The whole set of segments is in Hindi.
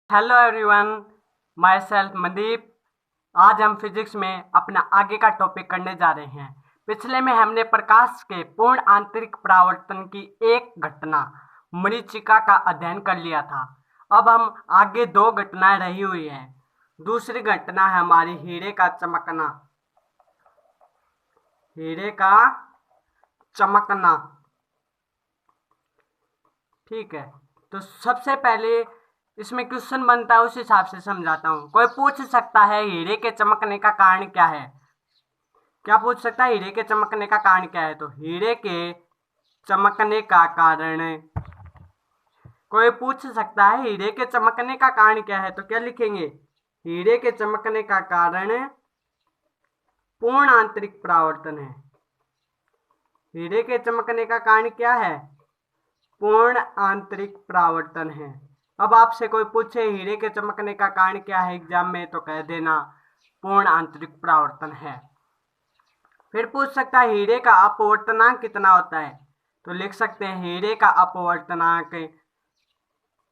Hello everyone, my self Mandeep. आज हम फिजिक्स में अपना आगे का टॉपिक करने जा रहे हैं। पिछले में हमने प्रकाश के पूर्ण आंतरिक परावर्तन की एक घटना मरीचिका का अध्ययन कर लिया था। अब हम आगे दो घटनाएं रही हुई हैं। दूसरी घटना है हमारी हीरे का चमकना। हीरे का चमकना, ठीक है। तो सबसे पहले इसमें क्वेश्चन बनता है, उस हिसाब से समझाता हूँ। कोई पूछ सकता है हीरे के चमकने का कारण क्या है? क्या पूछ सकता है हीरे के चमकने का कारण क्या है? तो हीरे के चमकने का कारण, कोई पूछ सकता है हीरे के चमकने का कारण क्या है, तो क्या लिखेंगे? हीरे के चमकने का कारण पूर्ण आंतरिक परावर्तन है। हीरे के चमकने का कारण क्या है? पूर्ण आंतरिक परावर्तन है। अब आपसे कोई पूछे हीरे के चमकने का कारण क्या है एग्जाम में, तो कह देना पूर्ण आंतरिक परावर्तन है। फिर पूछ सकता है हीरे का अपवर्तनांक कितना होता है, तो लिख सकते हैं हीरे का अपवर्तनांक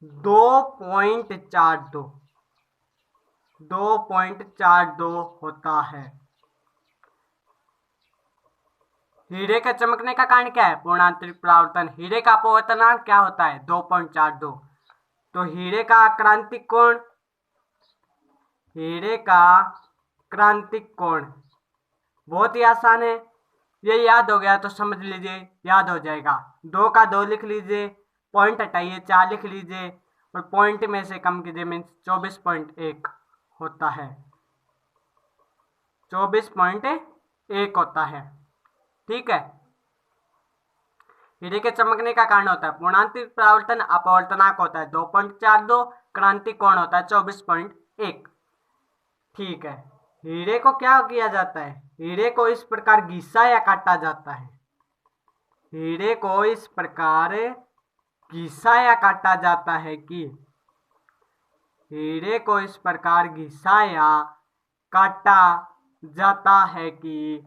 2.42 होता है। हीरे के चमकने का कारण क्या है? पूर्ण आंतरिक परावर्तन। हीरे का अपवर्तनांक क्या होता है? 2.42। तो हीरे का क्रांतिक कोण, हीरे का क्रांतिक कोण बहुत ही आसान है। ये याद हो गया तो समझ लीजिए, याद हो जाएगा। 2 का 2 लिख लीजिए, पॉइंट हटाइए 4 लिख लीजिए, और पॉइंट में से कम कीजिए, मीन्स 24.1 होता है। 24.1 होता है, ठीक है। हीरे के चमकने का कारण होता है पूर्णांतरिक परावर्तन, अपवर्तनांक होता है 2.42, क्रांतिक कोण होता है 24.1, ठीक है। हीरे को क्या किया जाता है? हीरे को इस प्रकार घिसा या काटा जाता है। हीरे को इस प्रकार घिसा या काटा जाता है कि हीरे को इस प्रकार घिसा या काटा जाता है कि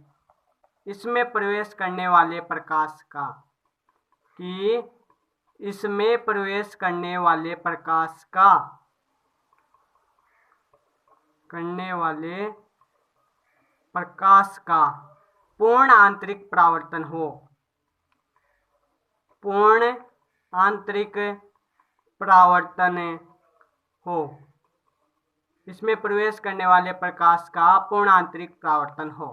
इसमें प्रवेश करने वाले प्रकाश का, कि इसमें प्रवेश करने वाले प्रकाश का, करने वाले प्रकाश का पूर्ण आंतरिक परावर्तन हो। पूर्ण आंतरिक परावर्तन हो, इसमें प्रवेश करने वाले प्रकाश का पूर्ण आंतरिक परावर्तन हो।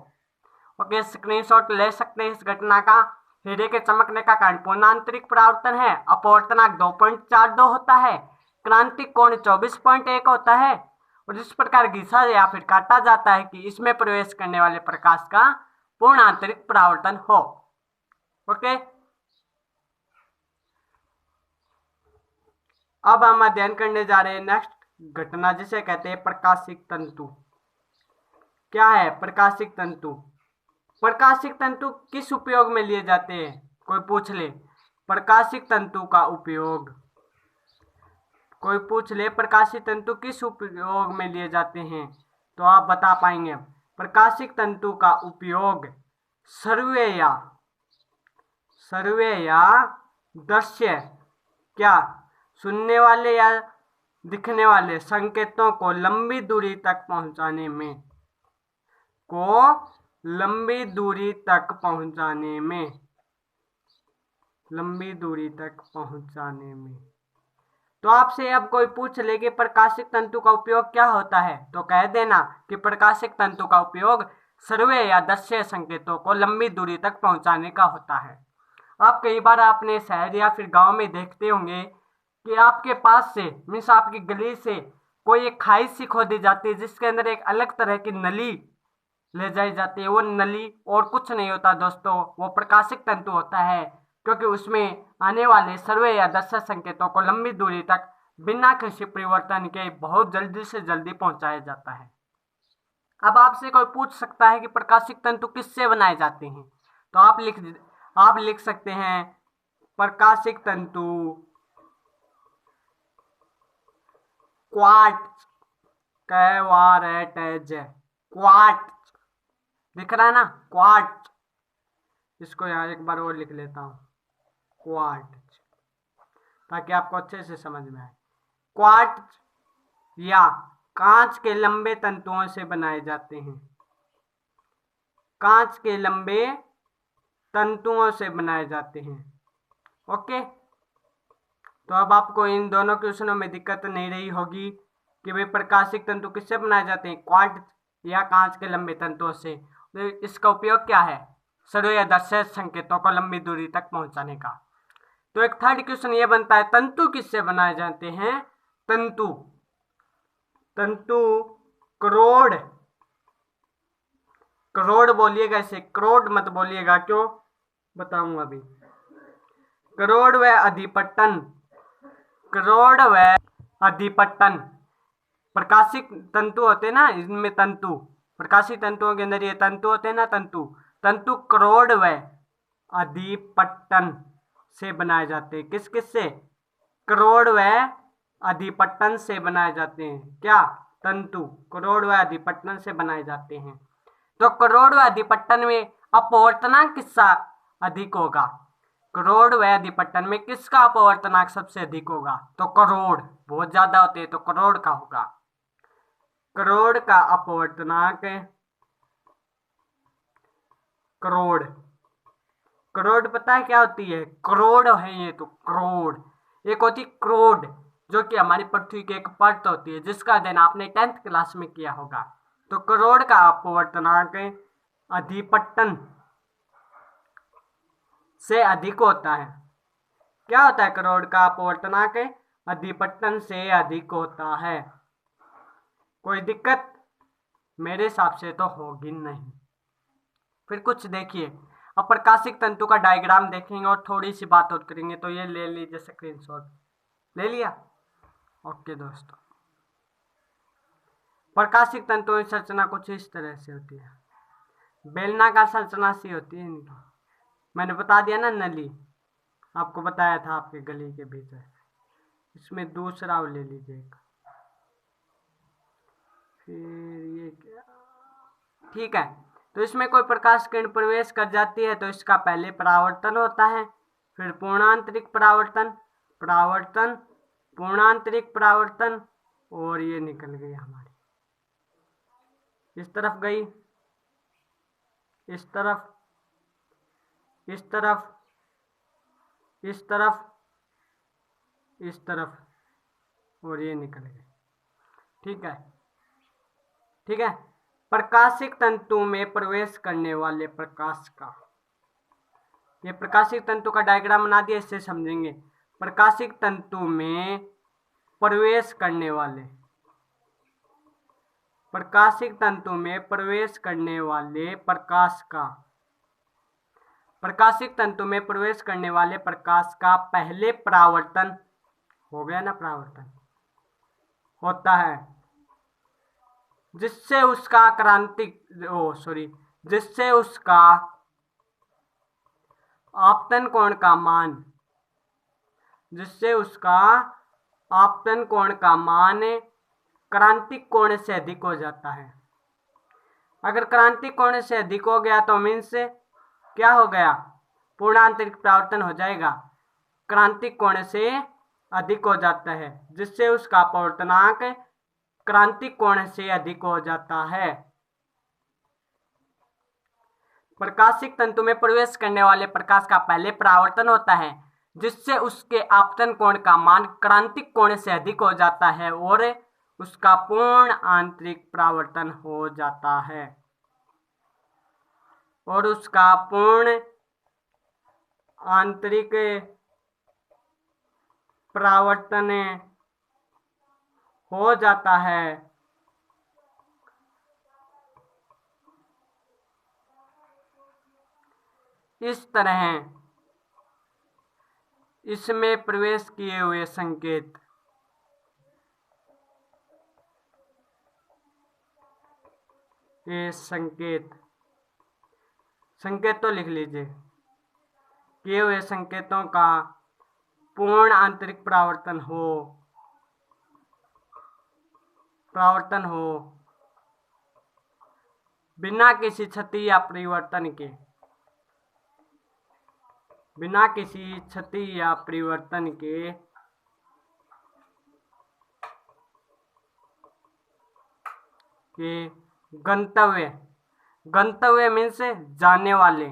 ओके, स्क्रीनशॉट ले सकते हैं इस घटना का। हीरे के चमकने का कारण पूर्ण आंतरिक परावर्तन है, अपवर्तनांक 2.42 होता है, क्रांतिक कोण 24.1 होता है, और इस प्रकार घिसा या फिर काटा जाता है कि इसमें प्रवेश करने वाले प्रकाश का पूर्ण आंतरिक परावर्तन हो। ओके, अब हम अध्ययन करने जा रहे हैं नेक्स्ट घटना, जिसे कहते हैं प्रकाशिक तंतु। क्या है प्रकाशिक तंतु? प्रकाशिक तंतु किस उपयोग में लिए जाते हैं? कोई पूछ ले प्रकाशिक तंतु का उपयोग, कोई पूछ ले प्रकाशिक तंतु किस उपयोग में लिए जाते हैं, तो आप बता पाएंगे। प्रकाशिक तंतु का उपयोग सर्वे या दृश्य, क्या सुनने वाले या दिखने वाले संकेतों को लंबी दूरी तक पहुंचाने में, को लंबी दूरी तक पहुंचाने में, लंबी दूरी तक पहुंचाने में। तो आपसे अब कोई पूछ ले कि प्रकाशिक तंतु का उपयोग क्या होता है, तो कह देना कि प्रकाशिक तंतु का उपयोग सर्वे या दृश्य संकेतों को लंबी दूरी तक पहुंचाने का होता है। आप कई बार अपने शहर या फिर गांव में देखते होंगे कि आपके पास से, मीन्स आपकी गली से कोई एक खाई सी खोदी जाती है, जिसके अंदर एक अलग तरह की नली ले जाई जाती है। वो नली और कुछ नहीं होता दोस्तों, वो प्रकाशिक तंतु होता है, क्योंकि उसमें आने वाले सर्वे या दृश्य संकेतों को लंबी दूरी तक बिना किसी परिवर्तन के बहुत जल्दी से जल्दी पहुंचाया जाता है। अब आपसे कोई पूछ सकता है कि प्रकाशिक तंतु किससे बनाए जाते हैं, तो आप लिख सकते हैं प्रकाशिक तंतु क्वार्ट्ज, क्वार्ट्ज दिख रहा है ना, क्वार्ट्ज। इसको यहाँ एक बार और लिख लेता हूँ, क्वार्ट्ज, ताकि आपको अच्छे से समझ में आए। क्वार्ट्ज या कांच के लंबे तंतुओं से बनाए जाते हैं। कांच के लंबे तंतुओं से बनाए जाते हैं। ओके, तो अब आपको इन दोनों क्वेश्चनों में दिक्कत नहीं रही होगी कि भाई प्रकाशिक तंतु किससे बनाए जाते हैं, क्वार्ट्ज या कांच के लंबे तंतुओं से। तो इसका उपयोग क्या है, सर्वदर्शी संकेतों को लंबी दूरी तक पहुंचाने का। तो एक थर्ड क्वेश्चन ये बनता है, तंतु किससे बनाए जाते हैं। तंतु तंतु करोड़, करोड़ बोलिएगा इसे, करोड़ मत बोलिएगा, क्यों बताऊंगा अभी। करोड़ व अधिपट्टन, करोड़ व अधिपट्टन प्रकाशिक तंतु होते हैं ना, इनमें तंतु, प्रकाशिक तंतुओं के अंदर ये तंतु होते हैं ना, तंतु तंतु करोड़ व अधिपट्टन से बनाए जाते हैं। किस किस से, करोड़ व अधिपट्टन से बनाए जाते हैं। क्या, तंतु करोड़ व अधिपट्टन से बनाए जाते हैं। तो करोड़ व अधिपट्टन में अपवर्तनांक किसका अधिक होगा, करोड़ व अधिपट्टन में किसका अपवर्तनांक सबसे अधिक होगा। तो करोड़, बहुत ज्यादा होते हैं तो करोड़ का होगा। करोड़ का अपवर्तनांक, करोड़, करोड़ पता है क्या होती है, करोड़ है ये तो, करोड़। एक होती करोड़ जो कि हमारी पृथ्वी की एक परत होती है, जिसका अध्ययन आपने 10th क्लास में किया होगा। तो करोड़ का अपवर्तनांक अधिपट्टन से अधिक होता है। क्या होता है, करोड़ का अपवर्तनांक अधिपट्टन से अधिक होता है। कोई दिक्कत मेरे हिसाब से तो होगी नहीं। फिर कुछ देखिए, अब प्रकाशिक तंतु का डायग्राम देखेंगे और थोड़ी सी बात और करेंगे। तो ये ले लीजिए स्क्रीनशॉट, ले लिया। ओके दोस्तों, प्रकाशिक तंतुओं की संरचना कुछ इस तरह से होती है, बेलनाकार संरचना सी होती है इनकी। मैंने बता दिया ना, नली आपको बताया था आपके गली के भीतर। इसमें दूसरा ले लीजिए, फिर ये क्या, ठीक है। तो इसमें कोई प्रकाश किरण प्रवेश कर जाती है तो इसका पहले परावर्तन होता है, फिर पूर्णांतरिक परावर्तन, परावर्तन, पूर्णांतरिक परावर्तन, और ये निकल गई हमारी, इस तरफ गई, इस तरफ, इस तरफ, इस तरफ, इस तरफ, और ये निकल गई। ठीक है, ठीक है। प्रकाशिक तंतु में प्रवेश करने वाले प्रकाश का, ये प्रकाशिक तंतु का डायग्राम बना दिया, इससे समझेंगे। प्रकाशिक तंतु में प्रवेश करने वाले, प्रकाशिक तंतु में प्रवेश करने वाले प्रकाश का, प्रकाशिक तंतु में प्रवेश करने वाले प्रकाश का पहले परावर्तन हो गया ना, परावर्तन होता है, जिससे उसका क्रांतिक जिससे उसका आपतन कोण का मान, जिससे उसका आपतन कोण का मान क्रांतिक कोण से अधिक हो जाता है। अगर क्रांतिक कोण से अधिक हो गया तो मीन्स क्या हो गया, पूर्णांतरिक परावर्तन हो जाएगा, क्रांतिक कोण से अधिक हो जाता है, जिससे उसका अपवर्तनांक क्रांतिक कोण से अधिक हो जाता है। प्रकाशिक तंतु में प्रवेश करने वाले प्रकाश का पहले परावर्तन होता है, जिससे उसके आपतन कोण का मान क्रांतिक कोण से अधिक हो जाता है और उसका पूर्ण आंतरिक परावर्तन हो जाता है, और उसका पूर्ण आंतरिक परावर्तन हो जाता है। इस तरह इसमें प्रवेश किए हुए संकेत ये संकेत, संकेत तो लिख लीजिए, किए हुए संकेतों का पूर्ण आंतरिक परावर्तन हो बिना किसी क्षति या परिवर्तन के, बिना किसी क्षति या परिवर्तन के कि गंतव्य, गंतव्य मीन्स जाने वाले,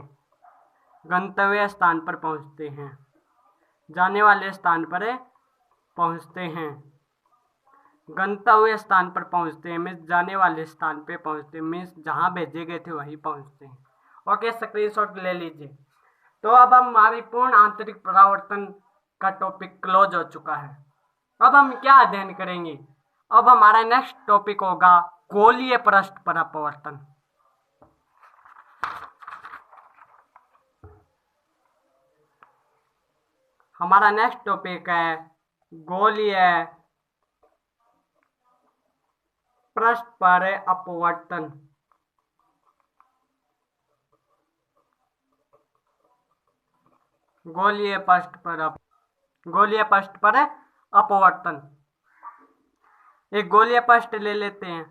गंतव्य स्थान पर पहुंचते हैं, जाने वाले स्थान पर पहुंचते हैं, गंतव्य स्थान पर पहुंचते हैं मीन्स जाने वाले स्थान पे पहुंचते हैं, मीन्स जहां भेजे गए थे वहीं पहुंचते हैं। ओके, स्क्रीनशॉट ले लीजिए। तो अब हमारी पूर्ण आंतरिक परावर्तन का टॉपिक क्लोज हो चुका है। अब हम क्या अध्ययन करेंगे? अब हमारा नेक्स्ट टॉपिक होगा गोलीय पृष्ठ पर अपवर्तन। हमारा नेक्स्ट टॉपिक है गोलीय पृष्ठ पर अपवर्तन। गोलीय पृष्ठ पर अपवर्तन। एक गोलीय पृष्ठ ले लेते हैं,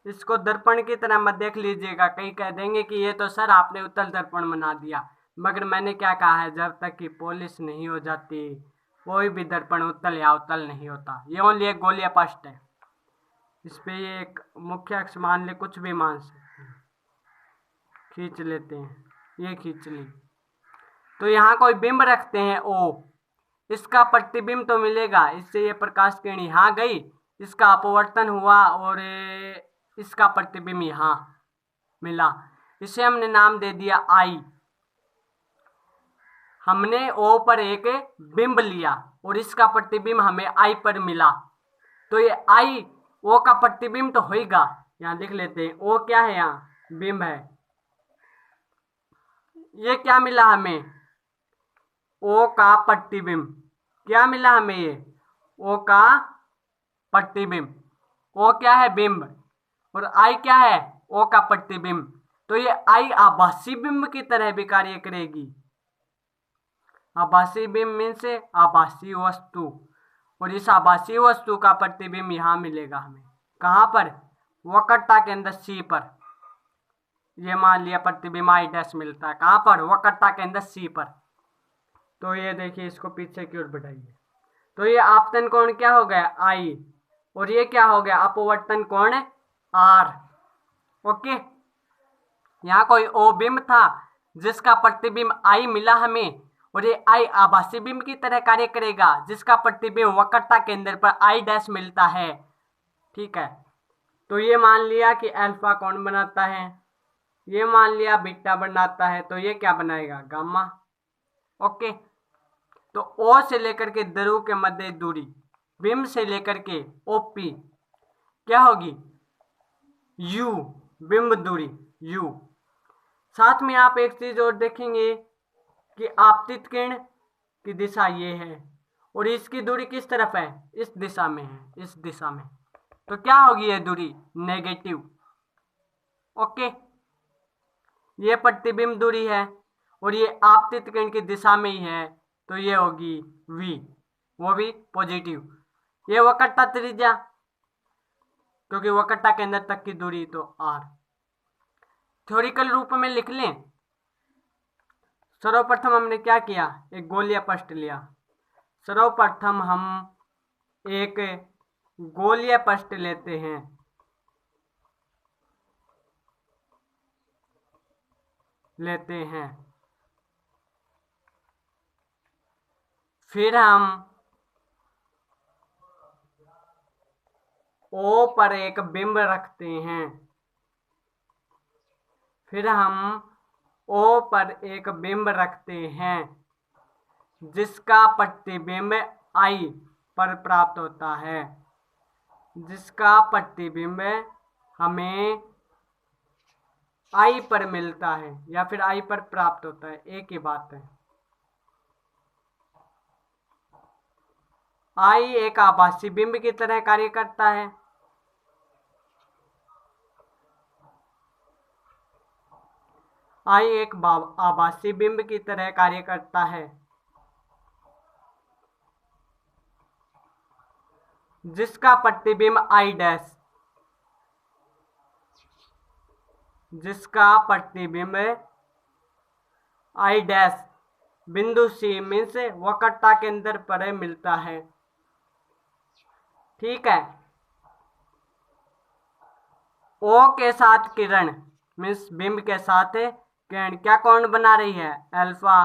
इसको दर्पण की तरह मत देख लीजिएगा। कई कह देंगे कि ये तो सर आपने उत्तल दर्पण बना दिया, मगर मैंने क्या कहा है, जब तक कि पॉलिश नहीं हो जाती कोई भी दर्पण उत्तल या अवतल नहीं होता। ये ओनली एक गोलीय पृष्ठ है। इस पे ये एक मुख्य अक्ष मान ले, कुछ भी मान सकते हैं, खींच लेते हैं, ये खींच ली। तो यहाँ कोई बिंब रखते हैं ओ, इसका प्रतिबिंब तो मिलेगा, इससे ये प्रकाश किरण यहाँ गई, इसका अपवर्तन हुआ और इसका प्रतिबिंब यहाँ मिला, इसे हमने नाम दे दिया आई। हमने ओ पर एक बिंब लिया और इसका प्रतिबिंब हमें आई पर मिला, तो ये आई ओ का प्रतिबिंब तो होगा। यहाँ लिख लेते हैं, ओ क्या है, यहाँ बिंब है। ये क्या मिला हमें, ओ का प्रतिबिंब। क्या मिला हमें, ये ओ का प्रतिबिंब। ओ क्या है, बिंब, और आई क्या है, ओ का प्रतिबिंब। तो ये आई आभासी बिंब की तरह भी कार्य करेगी। आभासी बिंब मीन्स आभासी वस्तु, और इस आभासी वस्तु का प्रतिबिंब यहाँ मिलेगा हमें। कहाँ पर, वक्रता केंद्र सी पर। ये मान लिया प्रतिबिंब आई डैश मिलता है, कहाँ पर, वक्रता केंद्र सी पर। तो ये देखिए, इसको पीछे की ओर बढ़ाइए, तो ये आपतन कोण क्या हो गया, आई, और ये क्या हो गया, अपवर्तन कोण आर। ओके, यहाँ कोई ओ बिंब था जिसका प्रतिबिंब आई मिला हमें, और ये आई आभासी बिंब की तरह कार्य करेगा, जिसका प्रतिबिंब वक्रता केंद्र पर आई डैश मिलता है। ठीक है, तो ये मान लिया कि अल्फा कौन बनाता है, ये मान लिया बीटा बनाता है, तो ये क्या बनाएगा, गामा। ओके, तो ओ से लेकर के ध्रुव के मध्य दूरी बिंब से लेकर के ओपी क्या होगी, यू, बिंब दूरी यू। साथ में आप एक चीज और देखेंगे कि आपतित किरण की दिशा ये है और इसकी दूरी किस तरफ है, इस दिशा में है, इस दिशा में। तो क्या होगी ये दूरी, नेगेटिव। ओके, ये प्रतिबिंब दूरी है और ये आपतित किरण की दिशा में ही है, तो ये होगी v, वो भी पॉजिटिव। ये वक्रता त्रिज्या, क्योंकि वक्रता केंद्र तक की दूरी तो r। थ्योरिकल रूप में लिख लें। सर्वप्रथम हमने क्या किया, एक गोलीय पृष्ठ लिया। सर्वप्रथम हम एक गोलीय पृष्ठ लेते हैं, फिर हम ओ पर एक बिंब रखते हैं, जिसका प्रतिबिंब आई पर प्राप्त होता है, जिसका प्रतिबिंब हमें आई पर मिलता है या फिर आई पर प्राप्त होता है, एक ही बात है। आई एक आभासी बिंब की तरह कार्य करता है, आई एक आभासी बिंब की तरह कार्य करता है, जिसका प्रतिबिंब आई डैश, बिंदु सी मीन्स वक्रता केंद्र पर मिलता है। ठीक है, ओ के साथ किरण मीन्स बिंब के साथ किरण क्या कोण बना रही है? अल्फा।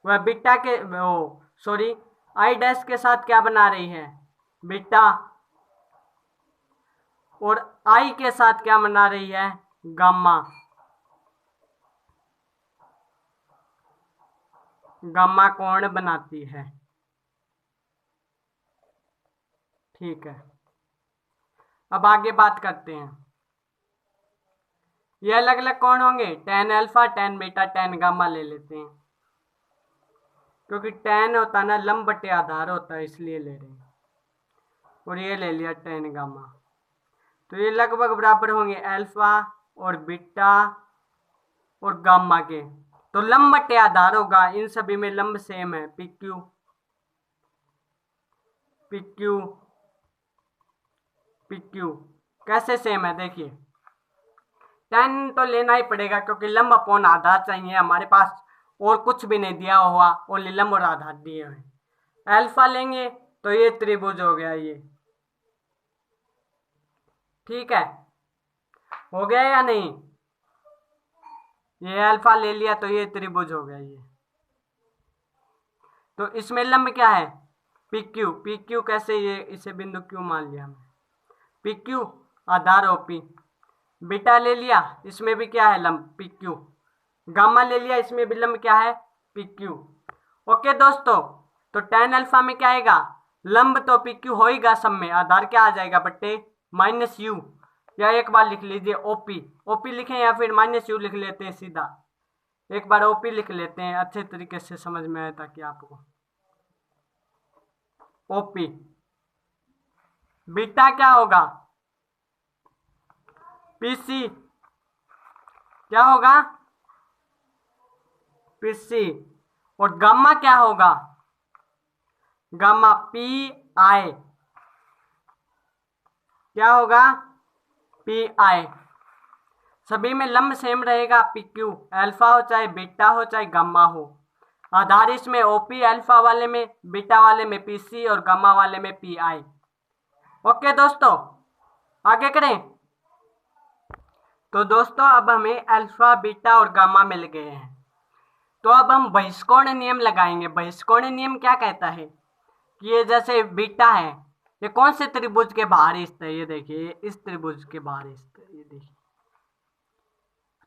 वह बीटा के सॉरी आई डैश के साथ क्या बना रही है? बीटा। और आई के साथ क्या बना रही है? गामा। गामा कोण बनाती है। ठीक है, अब आगे बात करते हैं। ये अलग अलग कौन होंगे? tan alpha, tan beta, tan gamma ले लेते हैं, क्योंकि tan होता है ना लंब बटे आधार होता है, इसलिए ले रहे हैं। और ये ले लिया tan गामा, तो ये लगभग बराबर होंगे अल्फा और बीटा और गामा के। तो लंब बटे आधार होगा, इन सभी में लंब सेम है, P Q P Q P Q. कैसे सेम है? देखिए, tan तो लेना ही पड़ेगा क्योंकि लंब अपॉन आधार चाहिए हमारे पास, और कुछ भी नहीं दिया हुआ, ओनली लंब और आधार दिए हुए। अल्फा लेंगे तो ये त्रिभुज हो गया ये। ठीक है, हो गया या नहीं? ये अल्फा ले लिया तो ये त्रिभुज हो गया ये। तो इसमें लंब क्या है? P Q. पी क्यू कैसे? ये इसे बिंदु क्यू मान लिया हमने, पी क्यू आधार ओपी। बीटा ले लिया, इसमें भी क्या है? लंब पी क्यू। गामा ले लिया, इसमें भी लंब क्या है? P Q. ओके दोस्तों, तो tan अल्फा में क्या आएगा? लंब तो पी क्यू होएगा, सब में आधार क्या आ जाएगा? बट्टे माइनस यू, या एक बार लिख लीजिए ओपी। ओपी लिखें या फिर माइनस यू लिख लेते हैं सीधा। एक बार ओपी लिख लेते हैं, अच्छे तरीके से समझ में आए ताकि आपको। ओपी। बीटा क्या होगा? पीसी। क्या होगा? पीसी। और गामा क्या होगा? Gamma P I. क्या होगा? P I. सभी में लंब सेम रहेगा, पी क्यू। अल्फा हो चाहे बीटा हो चाहे गामा हो, आधार इसमें ओपी अल्फा वाले में, बीटा वाले में पीसी और गामा वाले में पी आई। ओके दोस्तों, आगे करें। तो दोस्तों अब हमें अल्फा बीटा और गामा मिल गए हैं, तो अब हम बहिष्कोण नियम लगाएंगे। बहिष्कोण नियम क्या कहता है कि ये जैसे बीटा है, ये कौन से त्रिभुज के बाहर स्थित है? ये देखिए, इस त्रिभुज के बाहर स्थित है, ये देखिए।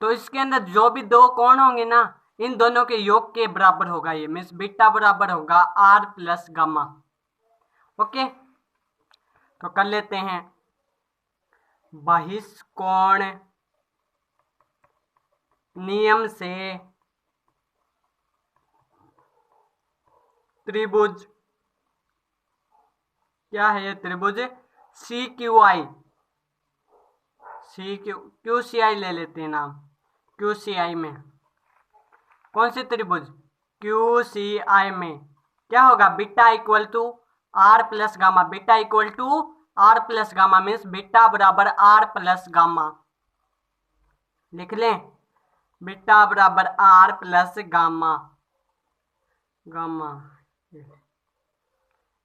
तो इसके अंदर जो भी दो कोण होंगे ना, इन दोनों के योग के बराबर होगा ये, मीन्स बीटा बराबर होगा आर प्लस गामा। ओके, तो कर लेते हैं। बहिष्कोण नियम से त्रिभुज, क्या है ये त्रिभुज? C Q I. C Q Q C I ले लेते हैं नाम। क्यू सी आई में कौन से त्रिभुज? क्यू सी आई में क्या होगा? Beta equal to R plus gamma. Beta equal to R plus gamma means beta बराबर आर प्लस गामा। लिख लें, बीटा बराबर आर प्लस गामा। गामा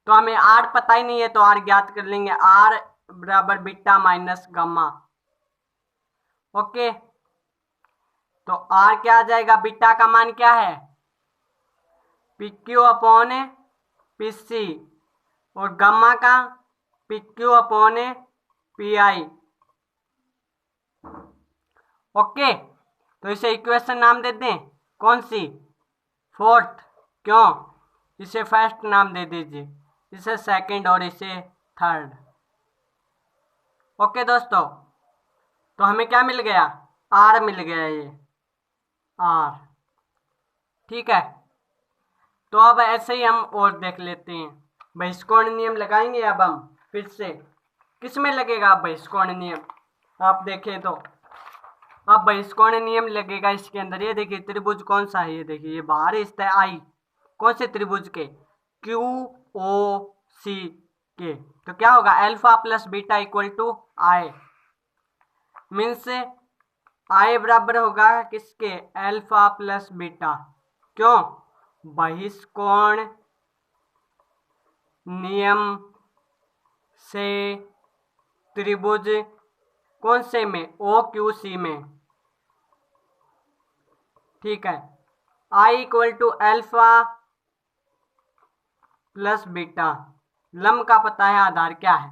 तो हमें आर पता ही नहीं है, तो आर ज्ञात कर लेंगे, आर बराबर बीटा माइनस गामा। ओके, तो आर क्या आ जाएगा? बीटा का मान क्या है? P Q upon P C, और गामा का P Q upon P I. Okay, तो इसे इक्वेशन नाम देते हैं, कौन सी? फोर्थ। क्यों? इसे फर्स्ट नाम दे दीजिए, इसे सेकंड और इसे थर्ड। ओके दोस्तों, तो हमें क्या मिल गया? आर मिल गया, ये आर। ठीक है, तो अब ऐसे ही हम और देख लेते हैं। बहिष्कोण नियम लगाएंगे अब हम फिर से। किस में लगेगा बहिष्कोण नियम? आप देखें तो अब बहिष्कोण नियम लगेगा इसके अंदर। ये देखिए त्रिभुज कौन सा है? ये देखिए, ये बाहर स्थित है आई। कौन से त्रिभुज के? क्यू ओ सी के। तो क्या होगा? Alpha plus beta equal to I, means I बराबर होगा किसके? Alpha plus beta. क्यों? बहिष्कोण नियम से त्रिभुज कौन से में? ओ क्यू सी में। ठीक है, I equal to alpha plus beta. लम का पता है, आधार क्या है?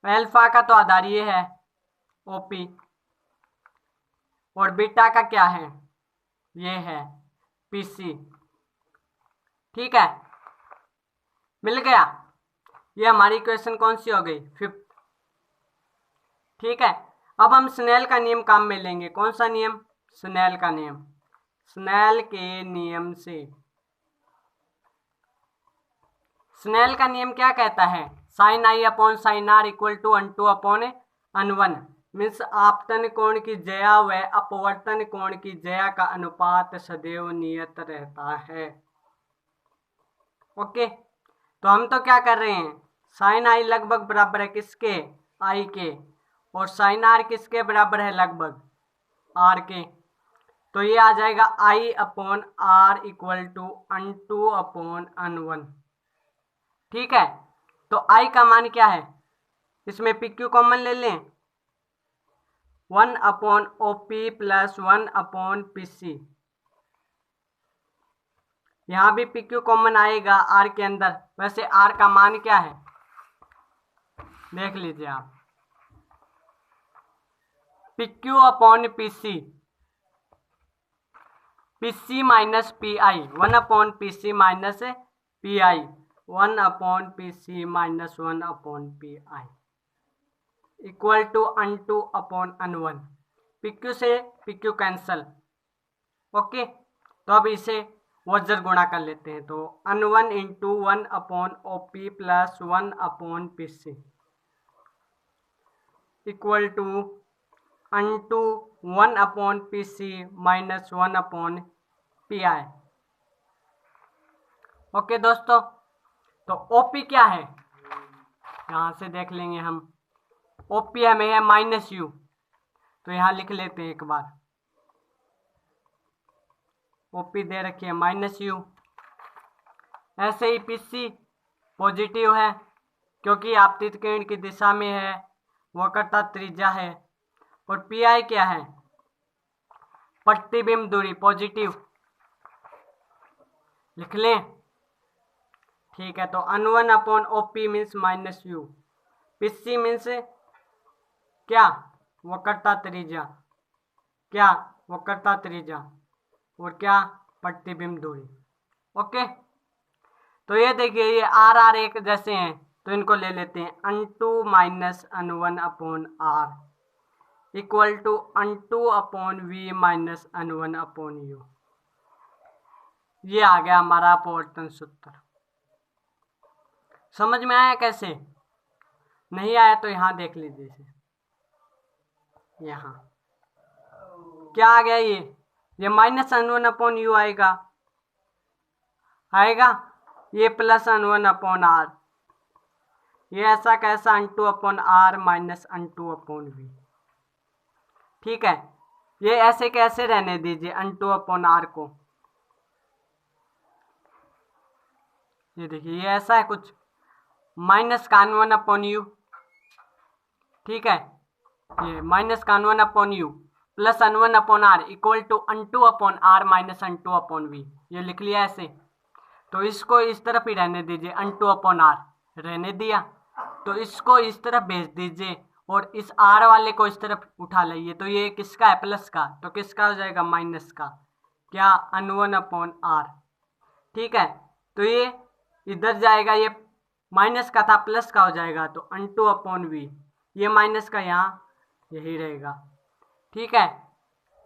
अल्फा का तो आधार ये है ओपी, और बीटा का क्या है? ये है पीसी। ठीक है, मिल गया। ये हमारी इक्वेशन कौन सी हो गई? 5th। ठीक है, अब हम स्नेल का नियम काम में लेंगे। कौन सा नियम? स्नेल का नियम। स्नेल के नियम से, स्नेल का नियम क्या कहता है? Sine I upon sine R equal to अन2 upon अन1। मीन्स आपतन कोण की जया व अपवर्तन कोण की जया का अनुपात सदैव नियत रहता है। ओके, तो हम तो क्या कर रहे हैं? साइन आई लगभग बराबर है किसके? आई के। और साइन आर किसके बराबर है? लगभग आर के। तो ये आ जाएगा I upon are equal to अन2 upon अन1। ठीक है, तो आई का मान क्या है? इसमें पी क्यू कॉमन ले लें, 1 upon O P plus 1 upon P C. यहां भी पी क्यू कॉमन आएगा आर के अंदर। वैसे आर का मान क्या है देख लीजिए आप, P Q upon P C, P C minus P I, 1 upon P C minus P I, 1 upon P C minus 1 upon P I equal to अन2 upon अन1। पी क्यू से पी क्यू कैंसल। ओके, तो अब इसे वज्र गुणा कर लेते हैं। तो अन1 into 1 upon O P plus 1 upon P C equal to अन2 1 upon P C minus 1 upon P I. Okay दोस्तों, तो ओपी क्या है यहां से देख लेंगे हम। ओपी हमें है माइनस यू, तो यहां लिख लेते हैं एक बार। ओपी दे रखी है माइनस यू। ऐसे ही पीसी पॉजिटिव है क्योंकि आपतित किरण की दिशा में है, वक्रता त्रिज्या है। और पी आई क्या है? प्रतिबिंब दूरी, पॉजिटिव लिख लें। ठीक है, तो अन1 upon O P means minus U, PC means क्या? वक्रता त्रिज्या, क्या? वक्रता त्रिज्या, और क्या? प्रतिबिंब दूरी। ओके, तो ये देखिए ये आर आर एक जैसे हैं, तो इनको ले लेते हैं। N two minus n one upon are equal to अन2 upon v minus n one upon u. ये आ गया हमारा अपवर्तन सूत्र। समझ में आया? कैसे नहीं आया तो यहां देख लीजिए इसे। यहां क्या आ गया? ये माइनस अन1 अपॉन यू आएगा, ये प्लस अन1 अपॉन आर, ये ऐसा कैसा n two upon r minus n two upon v. ठीक है, ये ऐसे कैसे रहने दीजिए अन2 अपॉन आर को। ये देखिए ये ऐसा है कुछ, माइनस का अन1 अपॉन यू। ठीक है, ये माइनस का n one upon u plus n one upon are equal to अन2 upon r minus n two upon v. ये लिख लिया ऐसे। तो इसको इस तरफ ही रहने दीजिए, अन2 अपॉन आर रहने दिया, तो इसको इस तरफ भेज दीजिए और इस आर वाले को इस तरफ उठा लाइए। तो ये किसका है? प्लस का, तो किसका हो जाएगा? माइनस का। क्या? अन1 अपॉन आर। ठीक है, तो ये इधर जाएगा, ये माइनस का था प्लस का हो जाएगा, तो अन2 अपॉन वी। ये माइनस का यहाँ यही रहेगा। ठीक है,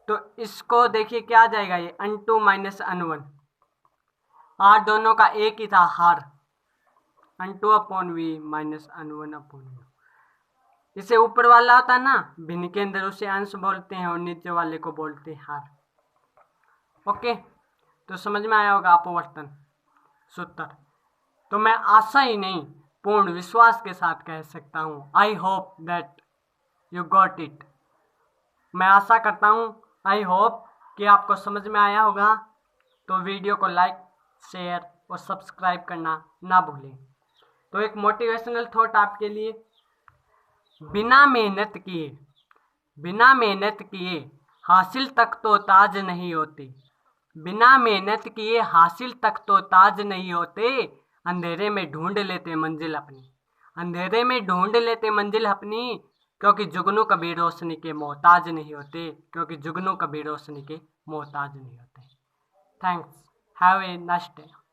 तो इसको देखिए क्या आ जाएगा? ये अन2 माइनस अन1, आर दोनों का एक ही था, हार, n two upon v minus n one upon u. इसे ऊपर वाला होता है ना भिन्न के अंदर, उसे अंश बोलते हैं और नीचे वाले को बोलते हैं हार। ओके, तो समझ में आया होगा अपवर्तन सूत्र। तो मैं आशा ही नहीं पूर्ण विश्वास के साथ कह सकता हूँ, I hope that you got it. मैं आशा करता हूँ, आई होप कि आपको समझ में आया होगा। तो वीडियो को लाइक, शेयर और सब्सक्राइब करना ना भूलें। तो एक मोटिवेशनल थॉट आपके लिए, बिना मेहनत किए बिना मेहनत किए हासिल तक तो ताज नहीं होते। बिना मेहनत किए हासिल तक तो ताज नहीं होते। अंधेरे में ढूंढ लेते मंजिल अपनी। अंधेरे में ढूंढ लेते मंजिल अपनी, क्योंकि जुगनू कभी रोशनी के मोहताज नहीं होते। क्योंकि जुगनू कभी रोशनी के मोहताज नहीं होते। Thanks. Have a nice day.